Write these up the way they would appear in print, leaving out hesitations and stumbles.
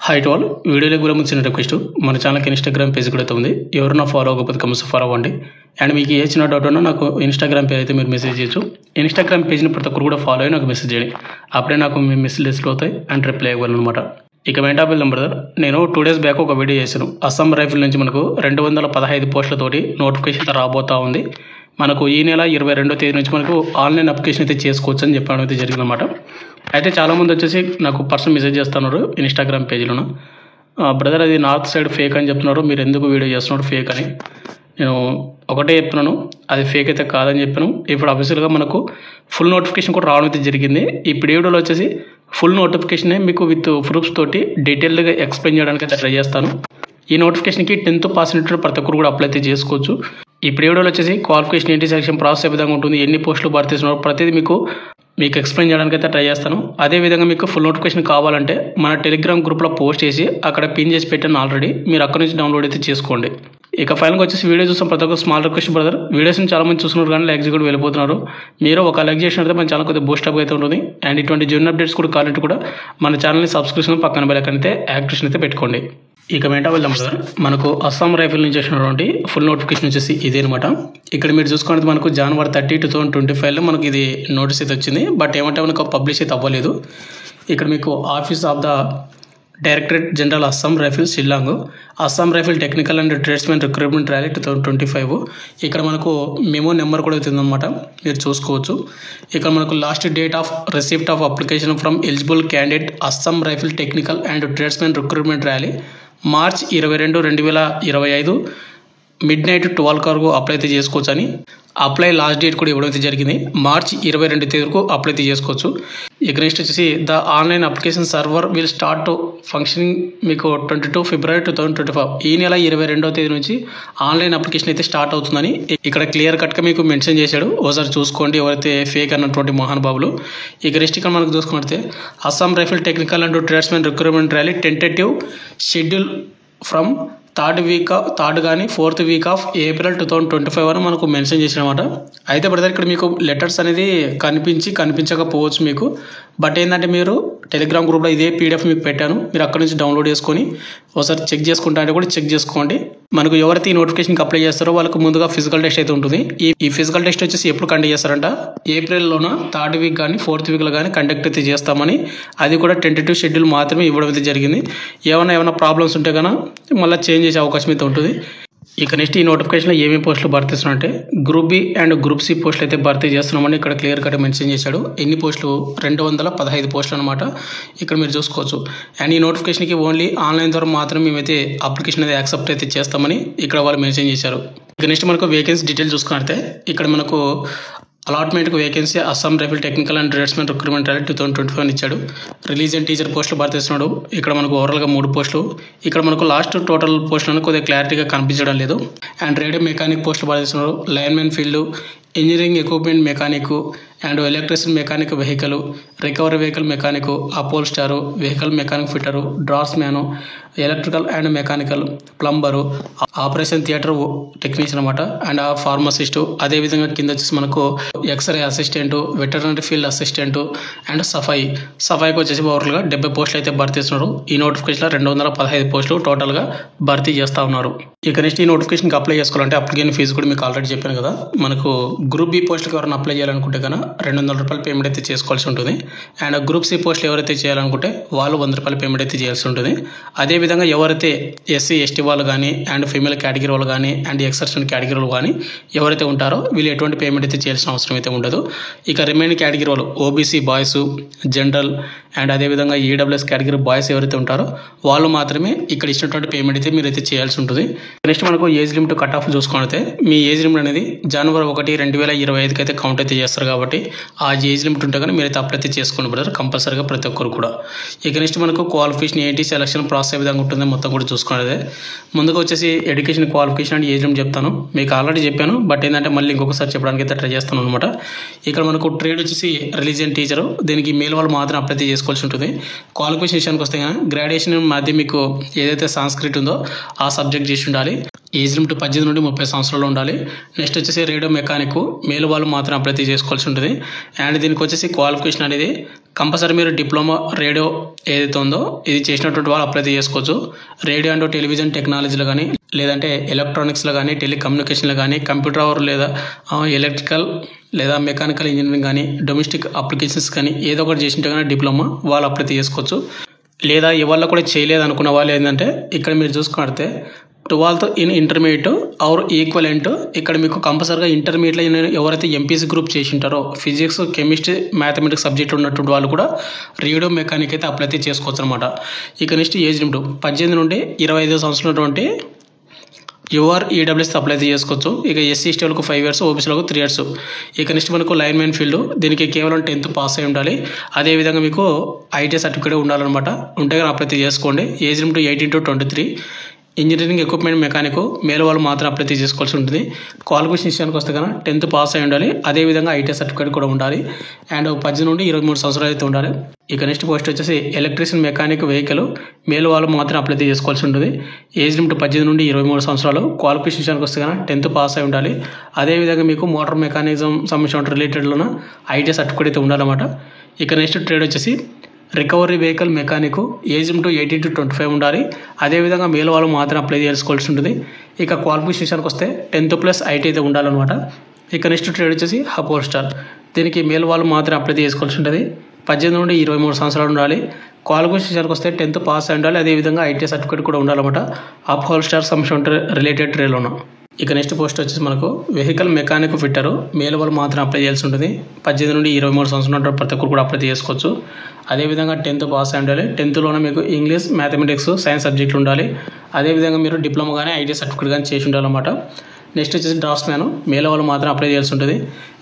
Hi to all. వీడియోలోకి కూడా ముందు చిన్న రిక్వెస్ట్, మన ఛానల్కి ఇన్స్టాగ్రామ్ పేజ్ కూడా ఉంది. ఎవరైనా ఫాలో అవ్వకపోతే కమ్స్ ఫాలో అవ్వండి. అండ్ మీకు ఏ చిన్న డౌట్ ఉన్నా నాకు ఇన్స్టాగ్రామ్ పేజ్ అయితే మీరు మెసేజ్ చేయొచ్చు. ఇన్స్టాగ్రామ్ పేజ్ని ప్రతి ఒక్కరు కూడా ఫాలో అయ్యి నాకు మెసేజ్ చేయండి. అప్పుడే నాకు మీ మెసేజ్లు అవుతాయి అండ్ రిప్లై ఇవ్వగలను అనమాట. ఇక మెయిన్ టాపిక్ నెంబర్, నేను 2 days బ్యాక్ ఒక వీడియో చేశాను. అస్సాం రైఫిల్ నుంచి మనకు 215 పోస్టులతోటి నోటిఫికేషన్ రాబోతా ఉంది. మనకు ఈ నెల 22వ తేదీ నుంచి మనకు ఆన్లైన్ అప్లికేషన్ అయితే చేసుకోవచ్చు అని చెప్పడం అయితే జరిగిందన్నమాట. అయితే చాలామంది వచ్చేసి నాకు పర్సనల్ మెసేజ్ చేస్తున్నారు ఇన్స్టాగ్రామ్ పేజీలోన, బ్రదర్ అది నార్త్ సైడ్ ఫేక్ అని చెప్తున్నారు, మీరు ఎందుకు వీడియో చేస్తున్నారు ఫేక్ అని. నేను ఒకటే చెప్తున్నాను, అది ఫేక్ అయితే కాదని చెప్పాను. ఇప్పుడు అఫీషియల్గా మనకు ఫుల్ నోటిఫికేషన్ కూడా రావడం అయితే జరిగింది. ఇప్పుడు ఈ వీడియోలో వచ్చేసి ఫుల్ నోటిఫికేషనే మీకు విత్ ప్రూఫ్స్ తోటి డీటెయిల్గా ఎక్స్ప్లెయిన్ చేయడానికి అయితే ట్రై చేస్తాను. ఈ నోటిఫికేషన్కి 10th పాస్ అయినట్టు ప్రతి ఒక్కరు కూడా అప్లై అయితే చేసుకోవచ్చు. ఇప్పుడు ఈ వీడియోలో వచ్చేసి క్వాలిఫికేషన్ ఏంటి, సెలక్షన్ ప్రాసెస్ ఏ విధంగా ఉంటుంది, ఎన్ని పోస్టులు భర్తీ చేస్తున్నారు, ప్రతిదీ మీకు ఎక్స్ప్లెయిన్ చేయడానికి అయితే ట్రై చేస్తాను. అదేవిధంగా మీకు ఫుల్ నోటిఫికేషన్ కావాలంటే మన టెలిగ్రామ్ గ్రూప్లో పోస్ట్ చేసి అక్కడ పిన్ చేసి పెట్టాను ఆల్రెడీ, మీరు అక్కడ నుంచి డౌన్లోడ్ అయితే చేసుకోండి. ఇక ఫైనల్గా వచ్చేసి వీడియో చూస్తాం ప్రతి ఒక్క స్మాల్ రిక్వెస్ట్ బ్రదర్, వీడియోస్ని చాలా మంది చూస్తున్నారు కానీ లైక్స్ కూడా వెళ్ళిపోతున్నారు. మీరు ఒక లైక్ చేసినట్లయితే మన ఛానల్ కొద్దిగా బూస్టప్ అయితే ఉంటుంది. అండ్ ఇటువంటి జూన్ అప్డేట్స్ కూడా కావాలంటే కూడా మన ఛానల్ని సబ్స్క్రిప్షన్ పక్కన బెల్ ఐకాన్ అయితే యాక్టివేషన్ అయితే పెట్టుకోండి. ఇక మెయిన్ టాపిక్ బ్రదర్, మనకు అస్సాం రైఫిల్ నుంచి వచ్చినటువంటి ఫుల్ నోటిఫికేషన్ వచ్చేసి ఇదే అనమాట. ఇక్కడ మీరు చూసుకుంటే మనకు January 30, 2025లో మనకి ఇది నోటీస్ అయితే వచ్చింది. బట్ ఏమంటే మనకు పబ్లిష్ అయితే అవ్వలేదు. ఇక్కడ మీకు office of the directorate general Assam rifle Shillong, Assam rifle technical and tradesmen recruitment rally 2025. ఇక్కడ మనకు మెమో నెంబర్ కూడా అవుతుందన్నమాట, మీరు చూసుకోవచ్చు. ఇక్కడ మనకు last date of receipt of application from eligible candidate Assam rifle technical and tradesmen recruitment rally March 22, 2025 midnight 12 వరకు apply అయితే చేసుకోవచ్చు అని అప్లై లాస్ట్ డేట్ కూడా ఇవ్వడం అయితే జరిగింది. March 22 తేదీ వరకు అప్లై అయితే చేసుకోవచ్చు. ఇక నెక్స్ట్ వచ్చేసి the online application server will start functioning మీకు 22 February 2025. ఈ నెల 22వ తేదీ నుంచి ఆన్లైన్ అప్లికేషన్ అయితే స్టార్ట్ అవుతుందని ఇక్కడ క్లియర్ కట్గా మీకు మెన్షన్ చేశాడు. ఒకసారి చూసుకోండి ఎవరైతే ఫేక్ అన్నటువంటి మహానుభావులు. ఇక నెక్స్ట్ ఇక్కడ మనకు చూసుకుంటే Assam rifle technical and tradesmen recruitment rally tentative schedule from third కానీ 4th week of April 2025 అని మనకు మెన్షన్ చేసినమాట. అయితే బ్రదర్ ఇక్కడ మీకు లెటర్స్ అనేది కనిపించకపోవచ్చు మీకు. బట్ ఏంటంటే మీరు టెలిగ్రామ్ గ్రూప్లో ఇదే PDF మీకు పెట్టాను, మీరు అక్కడ నుంచి డౌన్లోడ్ చేసుకొని ఒకసారి చెక్ చేసుకుంటా అంటే కూడా చెక్ చేసుకోండి. మనకు ఎవరైతే ఈ నోటిఫికేషన్కి అప్లై చేస్తారో వాళ్ళకు ముందుగా ఫిజికల్ టెస్ట్ అయితే ఉంటుంది. ఈ ఫిజికల్ టెస్ట్ వచ్చేసి ఎప్పుడు కండక్ట్ చేస్తారంట, ఏప్రిల్లోన 3rd week కానీ 4th weekలో కానీ కండక్ట్ అయితే చేస్తామని, అది కూడా టెంటేటివ్ షెడ్యూల్ మాత్రమే ఇవ్వడం అయితే జరిగింది. ఏమైనా ప్రాబ్లమ్స్ ఉంటే కన్నా మళ్ళీ చేంజ్ చేసే అవకాశం అయితే ఉంటుంది. ఇక నెక్స్ట్ ఈ నోటిఫికేషన్లో ఏమేమి పోస్టులు భర్తీ చేస్తున్నారంటే group B and group C పోస్టులు అయితే భర్తీ చేస్తున్నామని ఇక్కడ క్లియర్ కట్ మెన్షన్ చేశాడు. ఎన్ని పోస్టులు, 215 పోస్టులు అనమాట. ఇక్కడ మీరు చూసుకోవచ్చు. అండ్ ఈ నోటిఫికేషన్కి ఓన్లీ ఆన్లైన్ ద్వారా మాత్రమే మేమైతే అప్లికేషన్ అయితే యాక్సెప్ట్ అయితే చేస్తామని ఇక్కడ వాళ్ళు మెన్షన్ చేశారు. ఇక నెక్స్ట్ మనకు వేకెన్సీ డీటెయిల్స్ చూసుకుంటే ఇక్కడ మనకు అలాట్మెంట్కి vacancy Assam rifle technical and tradesmen recruitment rally 2025 ఇచ్చాడు. రిలీజ్ అండ్ టీచర్ పోస్టులు భర్తీ చేస్తున్నాడు. ఇక్కడ మనకు ఓవరాల్గా 3 పోస్టులు. ఇక్కడ మనకు లాస్ట్ టోటల్ పోస్టులను కొద్దిగా క్లారిటీగా కనిపించడం లేదు. అండ్ రేడియో మెకానిక్ పోస్టులు భర్తీ చేస్తున్నారు. Linemen field, engineering equipment mechanic and electricity mechanic vehicle, recovery vehicle mechanic, upholster, vehicle mechanic fitter, draughtsman, electrical and mechanical, plumber, operation theatre technician అనమాట, and pharmacist. అదేవిధంగా కింద వచ్చేసి మనకు X-ray assistant, veterinary field assistant and సఫాయికి వచ్చేసి ఓవరాల్గా 70 పోస్టులు అయితే భర్తీ చేస్తున్నారు. ఈ నోటిఫికేషన్లో 215 పోస్టులు టోటల్గా భర్తీ చేస్తూ ఉన్నారు. ఇక నెక్స్ట్ ఈ నోటిఫికేషన్కి అప్లై చేసుకోవాలంటే అప్లికేషన్ ఫీజు కూడా మీకు ఆల్రెడీ చెప్పాను కదా. మనకు గ్రూప్ బి పోస్టులకు ఎవరైనా అప్లై చేయాలనుకుంటే కన్నా ₹200 పేమెంట్ అయితే చేసుకోవాల్సి ఉంటుంది. అండ్ గ్రూప్ సి పోస్టులు ఎవరైతే చేయాలనుకుంటే వాళ్ళు ₹100 పేమెంట్ అయితే చేయాల్సి ఉంటుంది. అదేవిధంగా ఎవరైతే SC ST వాళ్ళు కానీ అండ్ ఫీమేల్ కేటగిరీ వాళ్ళు కానీ అండ్ ఎక్సెప్షన్ కేటగిరీ వాళ్ళు కానీ ఎవరైతే ఉంటారో వీళ్ళు ఎటువంటి పేమెంట్ అయితే చేయాల్సిన అవసరం అయితే ఉండదు. ఇక రిమైనింగ్ కేటగిరీ వాళ్ళు OBC బాయ్స్, జనరల్ అండ్ అదేవిధంగా EWS కేటగిరీ బాయ్స్ ఎవరైతే ఉంటారో వాళ్ళు మాత్రమే ఇక్కడ ఇచ్చినటువంటి పేమెంట్ అయితే మీరైతే చేయాల్సి ఉంటుంది. నెక్స్ట్ మనకు ఏజ్ లిమిట్ కట్ ఆఫ్ చూసుకుంటే మీ ఏజ్ లిమిట్ అనేది January 1, 2025 అయితే కౌంట్ అయితే చేస్తారు. కాబట్టి ఆ ఏజ్ లిమిట్ ఉంటే కానీ మీరైతే అప్లై అయితే చేసుకోండి బ్రదర్, కంపల్సరీగా ప్రతి ఒక్కరు కూడా. ఇక నెక్స్ట్ మనకు క్వాలిఫికేషన్ ఏంటి, సెలక్షన్ ప్రాసెస్ ఏ విధంగా ఉంటుంది మొత్తం కూడా చూసుకునేది. ముందుగా వచ్చేసి education qualification and age limit చెప్తాను. మీకు ఆల్రెడీ చెప్పాను, బట్ ఏంటంటే మళ్ళీ ఇంకొకసారి చెప్పడానికి అయితే ట్రై చేస్తాను అనమాట. ఇక్కడ మనకు ట్రేడ్ వచ్చేసి రిలీజియన్ టీచరు, దీనికి మేల్ వాళ్ళు మాత్రం అప్లై అయితే చేసుకోవాల్సి ఉంటుంది. క్వాలిఫికేషన్ విషయానికి వస్తే గ్రాడ్యుయేషన్ మాధ్యమిక్ ఏదైతే సంస్కృతి ఉందో ఆ సబ్జెక్ట్ చేసి ఉండాలి. ఏజ్ లిమిట్ 18 నుండి 30 సంవత్సరాలు ఉండాలి. నెక్స్ట్ వచ్చేసి రేడియో మెకానిక్ మేల్ వాళ్ళు మాత్రం అప్లై చేసుకోవాల్సి ఉంటుంది. అండ్ దీనికి వచ్చేసి క్వాలిఫికేషన్ అనేది కంపల్సరీ మీరు డిప్లొమా రేడియో ఏదైతే ఉందో ఇది చేసినటువంటి వాళ్ళు అప్లై చేసుకోవచ్చు. రేడియో అండ్ టెలివిజన్ టెక్నాలజీలో కానీ లేదంటే ఎలక్ట్రానిక్స్లో కానీ టెలికమ్యూనికేషన్లో కానీ కంప్యూటర్ లేదా ఎలక్ట్రికల్ లేదా మెకానికల్ ఇంజనీరింగ్ కానీ డొమెస్టిక్ అప్లికేషన్స్ కానీ ఏదో ఒకటి చేసింటే కానీ డిప్లొమా వాళ్ళు అప్లై చేసుకోవచ్చు. లేదా ఇవాళ కూడా చేయలేదు అనుకున్న వాళ్ళు ఏంటంటే ఇక్కడ మీరు చూసుకుంటే 12th in intermediate or equivalent ఇక్కడ మీకు కంపల్సరీగా ఇంటర్మీడియట్లో ఎవరైతే ఎంపీసీ గ్రూప్ చేసి ఉంటారో ఫిజిక్స్ కెమిస్ట్రీ మ్యాథమెటిక్స్ సబ్జెక్ట్ ఉన్నటువంటి వాళ్ళు కూడా రేడియో మెకానిక్ అయితే అప్లై చేసుకోవచ్చు అనమాట. ఇక నెక్స్ట్ ఏజ్ లిమిట్ 18 నుండి 25 సంవత్సరాలు ఉన్నటువంటి యూఆర్ ఈడబ్ల్యూఎస్ అప్లై చేసుకోవచ్చు. ఇక ఎస్సీ ఎస్టీ వాళ్ళకు 5 years, ఓబీసీలకు 3 years. ఇక నెక్స్ట్ మనకు లైన్ మ్యాన్ ఫీల్డ్ దీనికి కేవలం 10th పాస్ అయి ఉండాలి. అదేవిధంగా మీకు ఐటీ సర్టిఫికేట్ ఉండాలన్నమాట. ఉంటే కానీ అప్లై చేసుకోండి. Age limit 18 to 23. Engineering equipment mechanic male వాళ్ళు మాత్రం అప్లై చేసుకోవాల్సి ఉంటుంది. క్వాలిఫికేషన్ విషయానికి వస్తే కన్నా 10th పాస్ అయి ఉండాలి. అదేవిధంగా ఐటీ సర్టిఫికేట్ కూడా ఉండాలి. అండ్ 18 నుండి 23 సంవత్సరాలు అయితే ఉండాలి. ఇక నెక్స్ట్ పోస్ట్ వచ్చేసి ఎలక్ట్రీషియన్ మెకానిక్ వెహికల్ మేల్ వాళ్ళు మాత్రం అప్లై చేసుకోవాల్సి ఉంటుంది. ఏజ్ లిమిట్ 18 నుండి 23 సంవత్సరాలు. క్వాలిఫికేషన్ విషయానికి వస్తే కన్నా 10th పాస్ అయి ఉండాలి. అదేవిధంగా మీకు మోటార్ మెకానిజం సంబంధించిన రిలేటెడ్లోన ఐటీ సర్టిఫికేట్ అయితే ఉండాలన్నమాట. ఇక నెక్స్ట్ ట్రేడ్ వచ్చేసి recovery vehicle mechanic age limit 18 to 25 ఉండాలి. అదేవిధంగా మేల్ వాళ్ళు మాత్రం అప్లై చేసుకోవాల్సి ఉంటుంది. ఇక క్వాలిఫికేషన్ విషయానికి వస్తే 10th+ ఐటీ అయితే ఉండాలన్నమాట. ఇక నెక్స్ట్ ట్రేడ్ వచ్చేసి అప్హోల్స్టర్ దీనికి మేల్ వాళ్ళు మాత్రం అప్లై చేసుకోవాల్సి ఉంటుంది. 18 నుండి 23 సంవత్సరాలు ఉండాలి. క్వాలిఫికేషన్ విషయానికి వస్తే 10th పాస్ అయి ఉండాలి. అదేవిధంగా ఐటీ సర్టిఫికేట్ కూడా ఉండాలన్నమాట. అప్హోల్స్టర్ సంబంధించిన రిలేటెడ్ ట్రేడ్లోన. ఇక నెక్స్ట్ పోస్ట్ వచ్చేసి మనకు వెహికల్ మెకానిక్ ఫిట్టరు మేల్ వాళ్ళు మాత్రం అప్లై చేయాల్సి ఉంటుంది. 18 నుండి 23 సంవత్సరాలు ప్రతి ఒక్కరు కూడా అప్లై చేసుకోవచ్చు. అదేవిధంగా 10th పాస్ అయి ఉండాలి. 10thలోనే మీకు ఇంగ్లీష్ మ్యాథమెటిక్స్ సైన్స్ సబ్జెక్టులు ఉండాలి. అదేవిధంగా మీరు డిప్లొమా కానీ ఐటీ సర్టిఫికేట్ కానీ చేసి ఉండాలన్నమాట. నెక్స్ట్ వచ్చేసి డ్రాఫ్ట్స్ మ్యాన్ మేల్ వాళ్ళు మాత్రం అప్లై చేయాల్సి ఉంటుంది.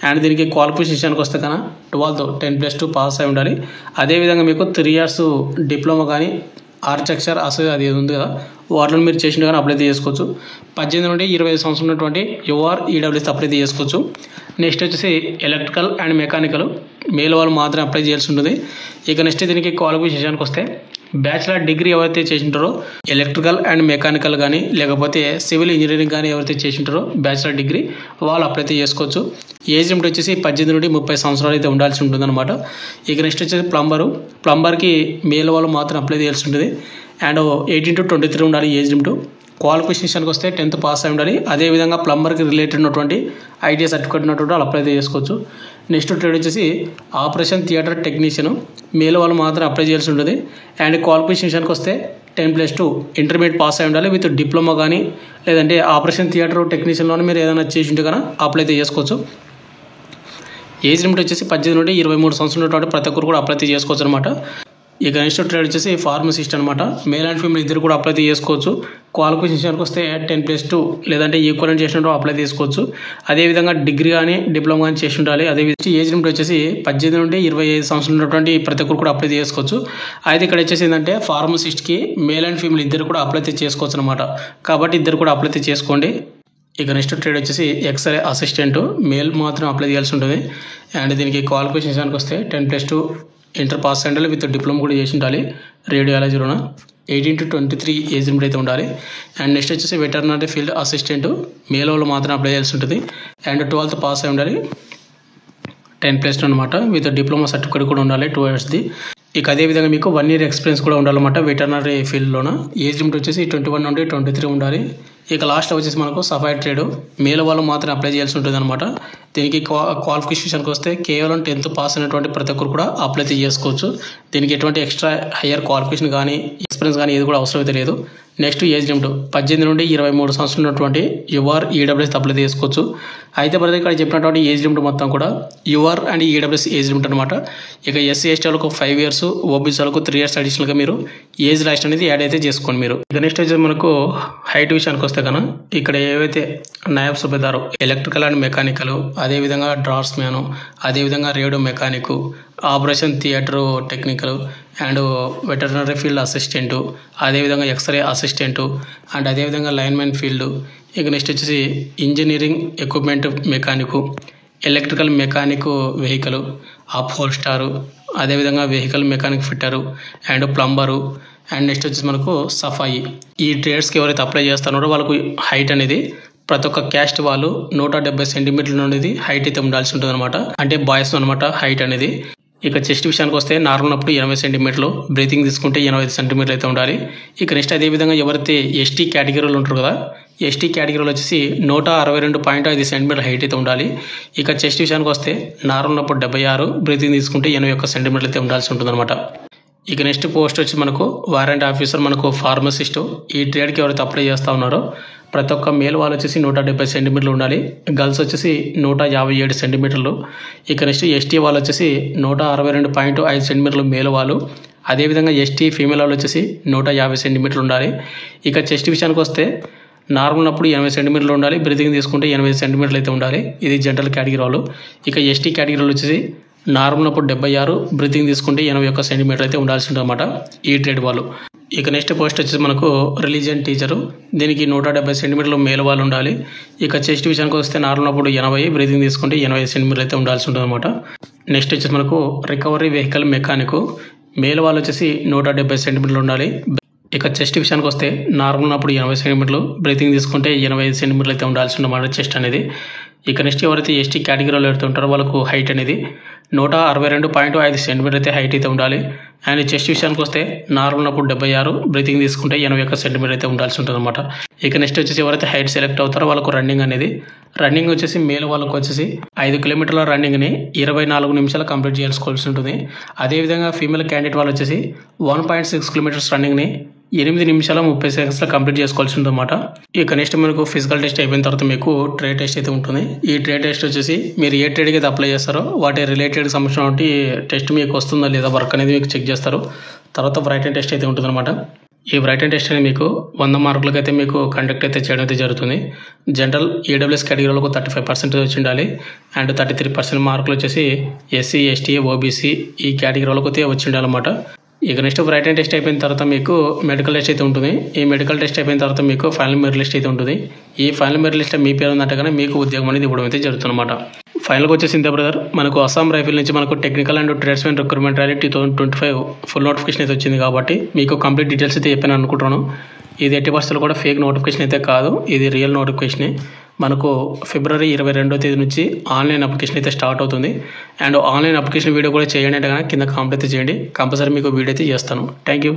అండ్ దీనికి క్వాలిఫికేషన్ విషయానికి వస్తే కన్నా 12th 10+2 పాస్ అయి ఉండాలి. అదేవిధంగా మీకు 3 years డిప్లొమా కానీ ఆర్కిటెక్చర్ అది ఉంది కదా వాటిలో మీరు చేసిన కానీ అప్లై చేసుకోవచ్చు. 18 నుండి 25 సంవత్సరాలు ఉన్నటువంటి యూఆర్ ఈడబ్ల్యూఎస్ అప్లై చేసుకోవచ్చు. నెక్స్ట్ వచ్చేసి ఎలక్ట్రికల్ అండ్ మెకానికల్ మేల్ వాళ్ళు మాత్రం అప్లై చేయాల్సి ఉంటుంది. ఇక నెక్స్ట్ దీనికి క్వాలిఫికేషన్కి వస్తే బ్యాచిలర్ డిగ్రీ ఎవరైతే చేసింటారో ఎలక్ట్రికల్ అండ్ మెకానికల్ కానీ లేకపోతే సివిల్ ఇంజనీరింగ్ కానీ ఎవరైతే చేసింటారో బ్యాచిలర్ డిగ్రీ వాళ్ళు అప్లై చేసుకోవచ్చు. ఏజ్ లిమిట్ వచ్చేసి 18 నుండి 30 సంవత్సరాలు అయితే ఉండాల్సి ఉంటుంది అనమాట. ఇక నెక్స్ట్ వచ్చేసి ప్లంబర్కి మేల్ వాళ్ళు మాత్రం అప్లై చేయాల్సి ఉంటుంది. అండ్ 18 to 23 ఉండాలి ఏజ్ లిమిట్. క్వాలిఫికేషన్ విషయానికి వస్తే 10th పాస్ అయి ఉండాలి. అదేవిధంగా ప్లంబర్కి రిలేటెడ్ ఉన్నటువంటి ఐటీ సర్టిఫికేట్ ఉన్నటువంటి వాళ్ళు అప్లై చేసుకోవచ్చు. నెక్స్ట్ ట్రేడ్ వచ్చేసి ఆపరేషన్ థియేటర్ టెక్నీషియన్ మేల్ వాళ్ళు మాత్రం అప్లై చేయాల్సి ఉంటుంది. అండ్ క్వాలిఫికేషన్ విషయానికి వస్తే 10+2 ఇంటర్మీడియట్ పాస్ అయి ఉండాలి విత్ డిప్లొమా కానీ లేదంటే ఆపరేషన్ థియేటర్ టెక్నీషియన్లోనే మీరు ఏదైనా చేసి ఉంటే కానీ అప్లై చేసుకోవచ్చు. ఏజ్ లిమిట్ వచ్చేసి 18 నుండి 23 సంవత్సరాలు ఉన్నటువంటి ప్రతి ఒక్కరు కూడా అప్లై చేసుకోవచ్చు అనమాట. ఇక నెక్స్ట్ ట్రేడ్ వచ్చేసి ఫార్మసిస్ట్ అనమాట. మేల్ అండ్ ఫీమేల్ ఇద్దరు కూడా అప్లై చేసుకోవచ్చు. క్వాలిఫికేషన్ విషయానికి వస్తే 10+2 లేదంటే ఈక్వలెంట్ చేసినట్టు అప్లై చేసుకోవచ్చు. అదేవిధంగా డిగ్రీ కానీ డిప్లొమా కానీ చేసి ఉండాలి. అదేవిధంగా ఏజ్ లిమిట్ వచ్చేసి 18 నుండి 25 సంవత్సరాలు ఉన్నటువంటి ప్రతి ఒక్కరు కూడా అప్లై చేసుకోవచ్చు. అయితే ఇక్కడ వచ్చేసి ఏంటంటే ఫార్మసిస్ట్కి మేల్ అండ్ ఫీమేల్ ఇద్దరు కూడా అప్లై చేసుకోవచ్చు అనమాట. కాబట్టి ఇద్దరు కూడా అప్లై చేసుకోండి. ఇక నెక్స్ట్ ట్రేడ్ వచ్చేసి ఎక్స్రే అసిస్టెంట్ మేల్ మాత్రం అప్లై చేయాల్సి ఉంటుంది. అండ్ దీనికి క్వాలిఫికేషన్ విషయానికి వస్తే 10+2 ఇంటర్ పాస్ ఉండాలి విత్ డిప్లొమా కూడా చేసి ఉండాలి. రేడియాలజీలోన 18 to 23 ఏజ్ లిమిట్ అయితే ఉండాలి. అండ్ నెక్స్ట్ వచ్చేసి వెటర్నరీ ఫీల్డ్ అసిస్టెంట్ మేల్ వాళ్ళు మాత్రం అప్లై చేయాల్సి ఉంటుంది. అండ్ 12th పాస్ అయి ఉండాలి. 10+2 అనమాట విత్ డిప్లొమా సర్టిఫికేట్ కూడా ఉండాలి 2 yearsది. ఇక అదేవిధంగా మీకు 1 year ఎక్స్పీరియన్స్ కూడా ఉండాలన్నమాట వెటర్నరీ ఫీల్డ్లోన. ఏజ్ లిమిట్ వచ్చేసి 21 నుండి 23 ఉండాలి. ఇక లాస్ట్లో వచ్చేసి మనకు సఫైర్ ట్రేడ్ మేల్ వాళ్ళు మాత్రం అప్లై చేయాల్సి ఉంటుంది అనమాట. దీనికి క్వాలిఫికేషన్కి వస్తే కేవలం 10th పాస్ అయినటువంటి ప్రతి ఒక్కరు కూడా అప్లై చేసుకోవచ్చు. దీనికి ఎటువంటి ఎక్స్ట్రా హయ్యర్ క్వాలిఫికేషన్ కానీ ఎక్స్పీరియన్స్ కానీ ఏది కూడా అవసరం అయితే లేదు. నెక్స్ట్ ఏజ్ లిమిట్ 18 నుండి 23 సంవత్సరాలు ఉన్నటువంటి యూఆర్ ఈడబ్ల్యూఎస్ అప్లై చేసుకోవచ్చు. అయితే బ్రదర్ ఇక్కడ చెప్పినటువంటి ఏజ్ లిమిట్ మొత్తం కూడా UR and EWS age limit అనమాట. ఇక ఎస్సీ ఎస్టీ వాళ్ళకు 5 years, ఓబీసీ వాళ్ళకు 3 years అడిషనల్గా మీరు ఏజ్ లాస్ట్ అనేది యాడ్ అయితే చేసుకోండి మీరు. ఇక నెక్స్ట్ వచ్చేసి మనకు హైట్ విషయానికి వస్తే కన్నా ఇక్కడ ఏవైతే naib subedar electrical and mechanical అదేవిధంగా డ్రాఫ్ట్స్ మ్యాన్ అదేవిధంగా radio mechanic operation theatre technical and veterinary field assistant అదేవిధంగా ఎక్స్రే అసిస్టెంటు అండ్ అదేవిధంగా లైన్మెన్ ఫీల్డ్. ఇక నెక్స్ట్ వచ్చేసి engineering equipment mechanic electrical mechanic vehicle upholsterer అదేవిధంగా vehicle mechanic fitter and plumber and next వచ్చేసి మనకు సఫాయి. ఈ ట్రేడ్స్కి ఎవరైతే అప్లై చేస్తున్నారో వాళ్ళకు హైట్ అనేది ప్రతి ఒక్క క్యాస్ట్ వాళ్ళు 170 సెంటీమీటర్ల నుండి హైట్ అయితే ఉండాల్సి ఉంటుంది అనమాట. అంటే బాయ్స్ అనమాట హైట్ అనేది. ఇక చెస్ట్ విషయానికి వస్తే నార్మల్ అప్పుడు 80 సెంటీమీటర్లు, బ్రీతింగ్ తీసుకుంటే 85 సెంటీమీటర్లు అయితే ఉండాలి. ఇక నెక్స్ట్ అదేవిధంగా ఎవరైతే ఎస్టీ కేటగిరీలో ఉంటారు కదా, ఎస్టీ కేటగిరీలో వచ్చేసి 162.5 సెంటీమీటర్ హైట్ అయితే ఉండాలి. ఇక చెస్ట్ విషయానికి వస్తే నార్మల్ అప్పుడు 76, బ్రీతింగ్ తీసుకుంటే 81 సెంటీమీటర్లు అయితే ఉండాల్సి ఉంటుంది అనమాట. ఇక నెక్స్ట్ పోస్ట్ వచ్చి మనకు వారెంట్ ఆఫీసర్, మనకు ఫార్మసిస్ట్. ఈ ట్రేడ్కి ఎవరైతే అప్లై చేస్తూ ఉన్నారో ప్రతి ఒక్క మేల్ వాళ్ళు వచ్చేసి 170 సెంటీమీటర్లు ఉండాలి, గర్ల్స్ వచ్చేసి 157 సెంటీమీటర్లు. ఇక నెక్స్ట్ ఎస్టీ వాళ్ళు వచ్చేసి 162.5 సెంటీమీటర్లు మేల్ వాళ్ళు. అదేవిధంగా ఎస్టీ ఫీమేల్ వాళ్ళు వచ్చేసి 150 సెంటీమీటర్లు ఉండాలి. ఇక చెస్ట్ విషయానికి వస్తే నార్మల్ అప్పుడు 80 సెంటీమీటర్లు ఉండాలి, బ్రీతింగ్ తీసుకుంటే 80 సెంటీమీటర్లు అయితే ఉండాలి. ఇది జనరల్ కేటగిరీ వాళ్ళు. ఇక ఎస్టీ కేటగిరీలో వచ్చేసి నార్మల్ అప్పుడు 76, బ్రీతింగ్ తీసుకుంటే 81 సెంటీమీటర్ అయితే ఉండాల్సి ఉంటుంది అనమాట ఈ ట్రేడ్ వాళ్ళు. ఇక నెక్స్ట్ పోస్ట్ వచ్చేసి మనకు రిలీజియన్ టీచరు. దీనికి 170 సెంటీమీటర్లు మేల్ వాళ్ళు ఉండాలి. ఇక చెస్ట్ విషయానికి వస్తే నార్మల్ అప్పుడు 80, బ్రీతింగ్ తీసుకుంటే 85 సెంటీమీటర్లు అయితే ఉండాల్సి ఉంటుంది అనమాట. నెక్స్ట్ వచ్చేసి మనకు రికవరీ వెహికల్ మెకానిక్. మేల్ వాళ్ళు వచ్చేసి 170 సెంటీమీటర్లు ఉండాలి. ఇక చెస్ట్ విషయానికి వస్తే నార్మల్ అప్పుడు 80 సెంటీమీటర్లు, బ్రీతింగ్ తీసుకుంటే 85 సెంటీమీటర్లు అయితే ఉండాల్సి ఉన్నమాట చెస్ట్ అనేది. ఇక నెక్స్ట్ ఎవరైతే ఎస్టీ కేటగిరీలో ఎవరైతే ఉంటారో వాళ్ళకు హైట్ అనేది 162.5 సెంటీమీటర్ అయితే హైట్ అయితే ఉండాలి. అండ్ చెస్ట్ విషయానికి వస్తే నార్మల్ అప్పుడు 76, బ్రీతింగ్ తీసుకుంటే 81 సెంటీమీటర్ అయితే ఉండాల్సి ఉంటుంది అనమాట. ఇక నెక్స్ట్ వచ్చేసి ఎవరైతే హైట్ సెలెక్ట్ అవుతారో వాళ్ళకు రన్నింగ్ వచ్చేసి మేల్ వాళ్ళకు వచ్చేసి 5 కిలోమీటర్ల రన్నింగ్ని 24 నిమిషాలు కంప్లీట్ చేసుకోవాల్సి ఉంటుంది. అదేవిధంగా ఫీమేల్ క్యాండిడేట్ వాళ్ళు వచ్చేసి 1.6 కిలోమీటర్స్ రన్నింగ్ని 8 నిమిషాల 30 సెకండ్స్లో కంప్లీట్ చేసుకోవాల్సి ఉంటుంది అనమాట. ఇక నెక్స్ట్ మనకు ఫిజికల్ టెస్ట్ అయిపోయిన తర్వాత మీకు ట్రేడ్ టెస్ట్ అయితే ఉంటుంది. ఈ ట్రేడ్ టెస్ట్ వచ్చేసి మీరు ఏ ట్రేడ్కి అయితే అప్లై చేస్తారో వాటి రిలేటెడ్ సంబంధించిన టెస్ట్ మీకు వస్తుందా లేదా వర్క్ అనేది మీకు చెక్ చేస్తారు. తర్వాత రైటింగ్ టెస్ట్ అయితే ఉంటుంది అనమాట. ఈ రైటింగ్ టెస్ట్ అనేది మీకు 100 మార్కులకి అయితే మీకు కండక్ట్ అయితే చేయడం అయితే జరుగుతుంది. జనరల్ ఈడబ్ల్యూఎస్ కేటగిరీలకు 35% వచ్చి ఉండాలి. అండ్ 33% మార్కులు వచ్చేసి ఎస్సీ, ఎస్టీ, ఓబీసీ ఈ కేటగిరీలకు అయితే వచ్చి ఉండాలన్నమాట. ఇక నెక్స్ట్ రైటింగ్ టెస్ట్ అయిపోయిన తర్వాత మీకు మెడికల్ టెస్ట్ అయితే ఉంటుంది. ఈ మెడికల్ టెస్ట్ అయిపోయిన తర్వాత మీకు ఫైనల్ మెరిట్ లిస్ట్ అయితే ఉంటుంది. ఈ ఫైనల్ మెరిట్ లిస్ట్ మీ పేరు ఉందంటే కానీ మీకు ఉద్యోగం అనేది ఇవ్వడం అయితే జరుగుతుందన్నమాట. ఫైనల్గా వచ్చేసి ఇంతే బ్రదర్, మనకు అస్సాం రైఫిల్ నుంచి మనకు technical and tradesmen recruitment rally 2025 full notification అయితే వచ్చింది. కాబట్టి మీకు కంప్లీట్ డీటెయిల్స్ అయితే చెప్పాను అనుకుంటున్నాను. ఇది 80% కూడా ఫేక్ నోటిఫికేషన్ అయితే కాదు, ఇది రియల్ నోటిఫికేషనే. మనకు ఫిబ్రవరి 22వ తేదీ నుంచి ఆన్లైన్ అప్లికేషన్ అయితే స్టార్ట్ అవుతుంది. అండ్ ఆన్లైన్ అప్లికేషన్ వీడియో కూడా చేయండి అంటే కింద కామెంట్ అయితే చేయండి, కంపల్సరీ మీకు వీడియో అయితే చేస్తాను. Thank you.